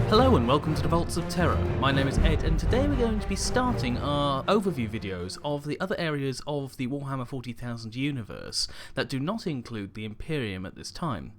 Hello and welcome to the Vaults of Terra. My name is Ed and today we're going to be starting our overview videos of the other areas of the Warhammer 40,000 universe that do not include the Imperium at this time.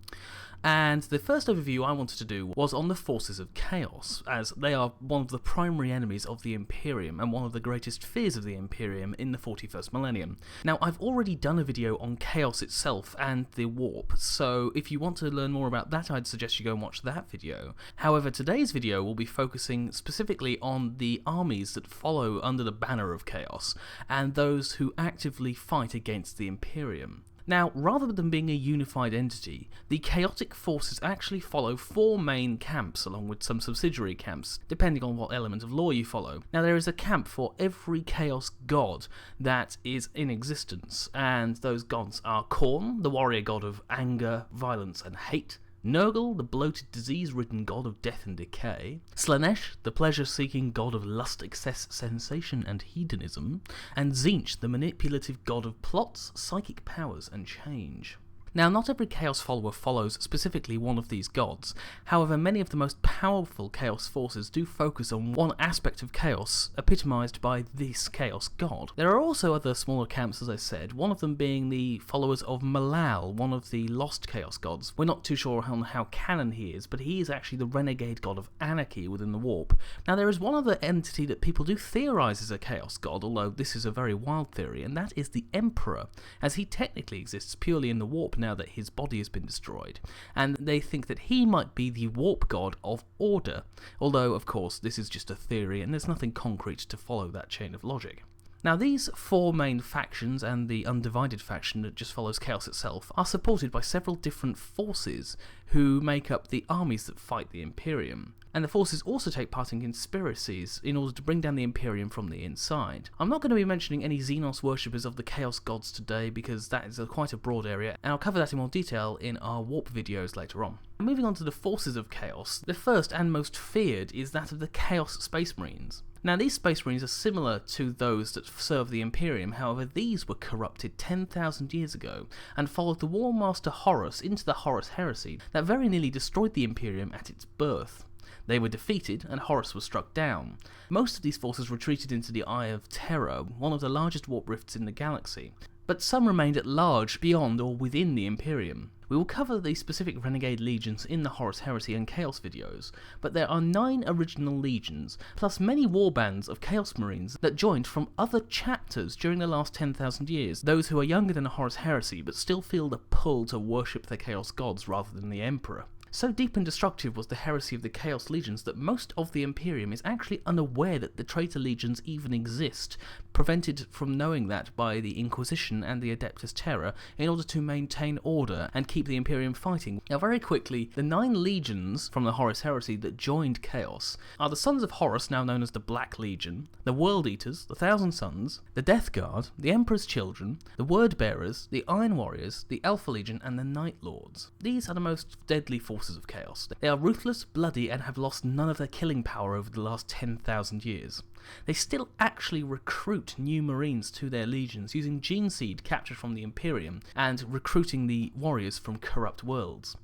And the first overview I wanted to do was on the forces of chaos, as they are one of the primary enemies of the Imperium and one of the greatest fears of the Imperium in the 41st millennium. Now, I've already done a video on chaos itself and the warp, so if you want to learn more about that, I'd suggest you go and watch that video. However, today's video will be focusing specifically on the armies that follow under the banner of chaos and those who actively fight against the Imperium. Now, rather than being a unified entity, the chaotic forces actually follow four main camps along with some subsidiary camps, depending on what element of lore you follow. Now, there is a camp for every chaos god that is in existence, and those gods are Khorne, the warrior god of anger, violence and hate; Nurgle, the bloated, disease-ridden god of death and decay; Slaanesh, the pleasure-seeking god of lust, excess, sensation and hedonism; and Tzeentch, the manipulative god of plots, psychic powers and change. Now, not every Chaos follower follows specifically one of these gods, however many of the most powerful Chaos forces do focus on one aspect of Chaos, epitomised by this Chaos god. There are also other smaller camps, as I said, one of them being the followers of Malal, one of the lost Chaos gods. We're not too sure on how canon he is, but he is actually the renegade god of anarchy within the warp. Now, there is one other entity that people do theorise is a Chaos god, although this is a very wild theory, and that is the Emperor, as he technically exists purely in the warp now that his body has been destroyed, and they think that he might be the warp god of order, although of course this is just a theory and there's nothing concrete to follow that chain of logic. Now, these four main factions and the undivided faction that just follows Chaos itself are supported by several different forces who make up the armies that fight the Imperium. And the forces also take part in conspiracies in order to bring down the Imperium from the inside. I'm not going to be mentioning any Xenos worshippers of the Chaos gods today because that is quite a broad area, and I'll cover that in more detail in our warp videos later on. Moving on to the forces of Chaos, the first and most feared is that of the Chaos Space Marines. Now, these Space Marines are similar to those that serve the Imperium, however these were corrupted 10,000 years ago and followed the War Master Horus into the Horus heresy that very nearly destroyed the Imperium at its birth. They were defeated and Horus was struck down. Most of these forces retreated into the Eye of Terror, one of the largest warp rifts in the galaxy, but some remained at large beyond or within the Imperium. We will cover the specific renegade legions in the Horus Heresy and Chaos videos, but there are 9 original legions, plus many warbands of Chaos Marines that joined from other chapters during the last 10,000 years, those who are younger than the Horus Heresy but still feel the pull to worship the Chaos gods rather than the Emperor. So deep and destructive was the heresy of the Chaos Legions that most of the Imperium is actually unaware that the Traitor Legions even exist, prevented from knowing that by the Inquisition and the Adeptus Terra in order to maintain order and keep the Imperium fighting. Now, very quickly, the 9 legions from the Horus Heresy that joined Chaos are the Sons of Horus, now known as the Black Legion, the World Eaters, the Thousand Sons, the Death Guard, the Emperor's Children, the Word Bearers, the Iron Warriors, the Alpha Legion and the Night Lords. These are the most deadly forces of Chaos. They are ruthless, bloody, and have lost none of their killing power over the last 10,000 years. They still actually recruit new Marines to their legions using gene seed captured from the Imperium and recruiting the warriors from corrupt worlds.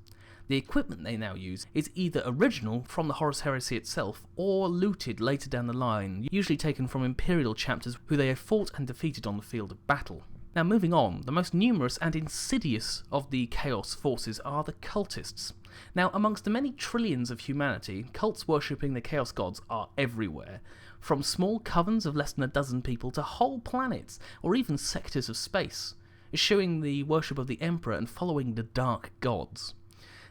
The equipment they now use is either original from the Horus Heresy itself or looted later down the line, usually taken from Imperial chapters who they have fought and defeated on the field of battle. Now, moving on, the most numerous and insidious of the Chaos forces are the Cultists. Now, amongst the many trillions of humanity, cults worshipping the Chaos gods are everywhere, from small covens of less than a dozen people to whole planets, or even sectors of space, eschewing the worship of the Emperor and following the Dark Gods.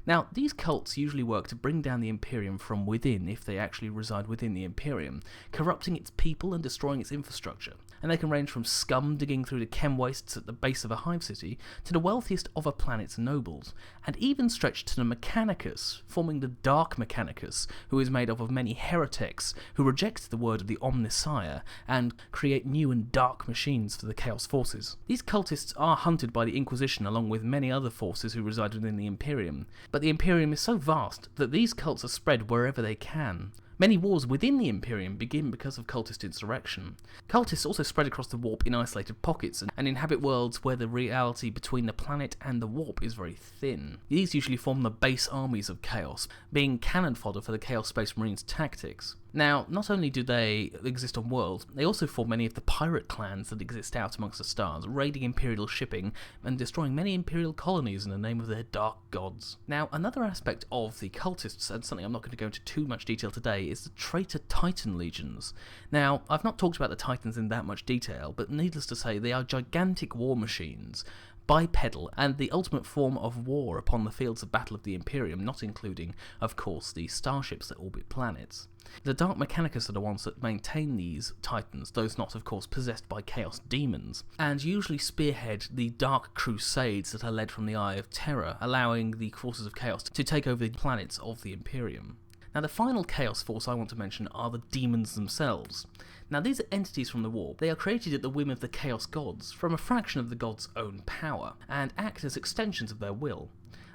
Now, these cults usually work to bring down the Imperium from within, if they actually reside within the Imperium, corrupting its people and destroying its infrastructure. And they can range from scum digging through the chem wastes at the base of a hive city to the wealthiest of a planet's nobles, and even stretch to the Mechanicus, forming the Dark Mechanicus, who is made up of many heretics who reject the word of the Omnissiah and create new and dark machines for the Chaos forces. These cultists are hunted by the Inquisition along with many other forces who reside within the Imperium, but the Imperium is so vast that these cults are spread wherever they can. Many wars within the Imperium begin because of cultist insurrection. Cultists also spread across the warp in isolated pockets and inhabit worlds where the reality between the planet and the warp is very thin. These usually form the base armies of Chaos, being cannon fodder for the Chaos Space Marines' tactics. Now, not only do they exist on worlds, they also form many of the pirate clans that exist out amongst the stars, raiding Imperial shipping and destroying many Imperial colonies in the name of their dark gods. Now, another aspect of the cultists, and something I'm not going to go into too much detail today, is the Traitor Titan legions. Now, I've not talked about the Titans in that much detail, but needless to say, they are gigantic war machines, bipedal, and the ultimate form of war upon the fields of battle of the Imperium, not including, of course, the starships that orbit planets. The Dark Mechanicus are the ones that maintain these Titans, those not, of course, possessed by Chaos Demons, and usually spearhead the Dark Crusades that are led from the Eye of Terror, allowing the forces of Chaos to take over the planets of the Imperium. Now, the final Chaos Force I want to mention are the Demons themselves. Now, these are entities from the warp. They are created at the whim of the Chaos Gods, from a fraction of the gods' own power, and act as extensions of their will.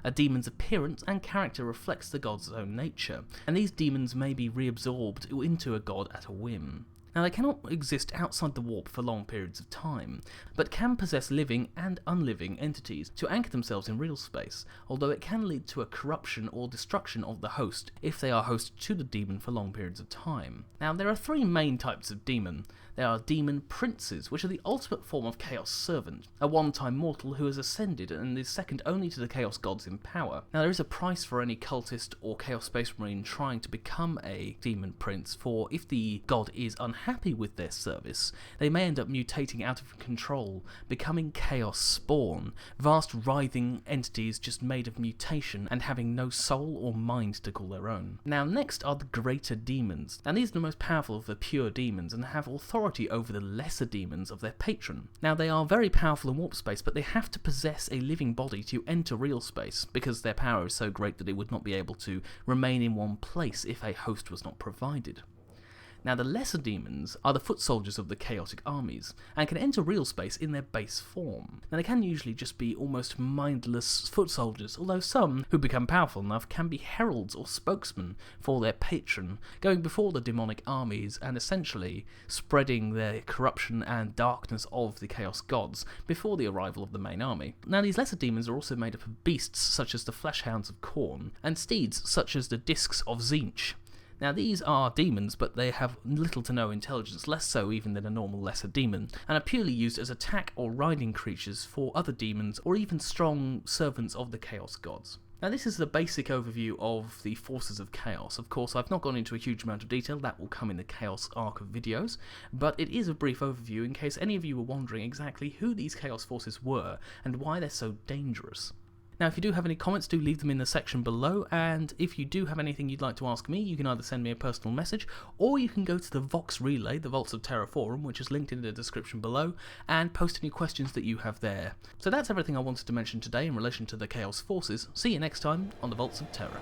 A demon's appearance and character reflects the god's own nature, and these demons may be reabsorbed into a god at a whim. Now, they cannot exist outside the warp for long periods of time, but can possess living and unliving entities to anchor themselves in real space, although it can lead to a corruption or destruction of the host if they are host to the demon for long periods of time. Now, there are three main types of demon. There are demon princes, which are the ultimate form of Chaos Servant, a one-time mortal who has ascended and is second only to the Chaos Gods in power. Now, there is a price for any cultist or Chaos Space Marine trying to become a demon prince, for if the god is unhappy with their service, they may end up mutating out of control, becoming Chaos Spawn, vast writhing entities just made of mutation and having no soul or mind to call their own. Now, next are the Greater Demons, and these are the most powerful of the pure demons and have authority over the lesser demons of their patron. Now, they are very powerful in warp space, but they have to possess a living body to enter real space, because their power is so great that it would not be able to remain in one place if a host was not provided. Now, the lesser demons are the foot soldiers of the chaotic armies, and can enter real space in their base form. Now, they can usually just be almost mindless foot soldiers, although some, who become powerful enough, can be heralds or spokesmen for their patron, going before the demonic armies and essentially spreading their corruption and darkness of the Chaos Gods before the arrival of the main army. Now, these lesser demons are also made up of beasts such as the Fleshhounds of Khorne, and steeds such as the Discs of Tzeentch. Now, these are demons, but they have little to no intelligence, less so even than a normal lesser demon, and are purely used as attack or riding creatures for other demons or even strong servants of the Chaos Gods. Now, this is the basic overview of the Forces of Chaos. Of course, I've not gone into a huge amount of detail, that will come in the Chaos arc of videos, but it is a brief overview in case any of you were wondering exactly who these Chaos Forces were and why they're so dangerous. Now, if you do have any comments, do leave them in the section below, and if you do have anything you'd like to ask me, you can either send me a personal message, or you can go to the Vox Relay, the Vaults of Terra forum, which is linked in the description below, and post any questions that you have there. So that's everything I wanted to mention today in relation to the Chaos Forces. See you next time on the Vaults of Terra.